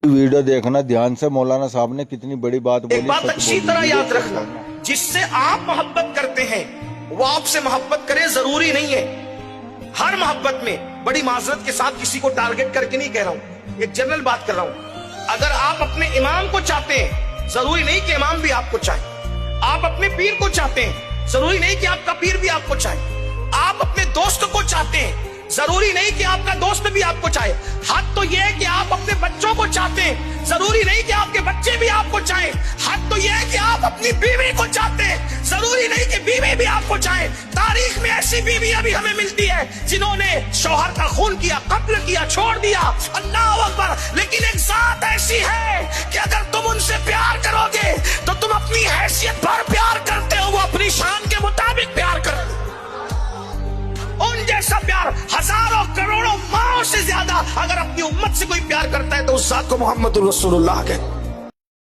Video देखना ध्यान से, मौलाना साहब ने कितनी बड़ी बात बोली। एक बात अच्छी तरह याद रखना, जिससे आप मोहब्बत करते हैं वो आपसे मोहब्बत करे जरूरी नहीं है। हर मोहब्बत में बड़ी माजरत के साथ किसी को टारगेट करके नहीं कह रहा हूं, एक जनरल बात कर रहा हूं। अगर आप अपने इमाम को चाहते हैं, जरूरी नहीं कि इमाम भी आपको चाहे। आप अपने पीर को चाहते हैं, जरूरी नहीं कि आपका पीर भी आपको चाहे। आप अपने दोस्त को चाहते हैं, जरूरी नहीं कि आपका दोस्त भी आपको चाहे। हद तो यह है कि आप अपने बच्चों को चाहते हैं, जरूरी नहीं कि आपके बच्चे भी आपको चाहे। हद तो यह है कि आप अपनी बीवी को चाहते हैं, जरूरी नहीं कि बीवी भी आपको चाहे। तारीख में ऐसी बीवियां भी हमें मिलती है जिन्होंने शौहर का खून किया, कत्ल किया, छोड़ दिया, अल्लाह अकबर। लेकिन एक जात ऐसी है कि अगर तुम उनसे प्यार करोगे तो तुम अपनी हैसियत पर प्यार करते हो, वो अपनी शान के मुताबिक प्यार करते हो। उन जैसा प्यार हजारों करोड़ों माओ से ज्यादा अगर अपनी उम्मत से कोई प्यार करता है तो उस जात को मोहम्मद रसूलुल्लाह कहते हैं।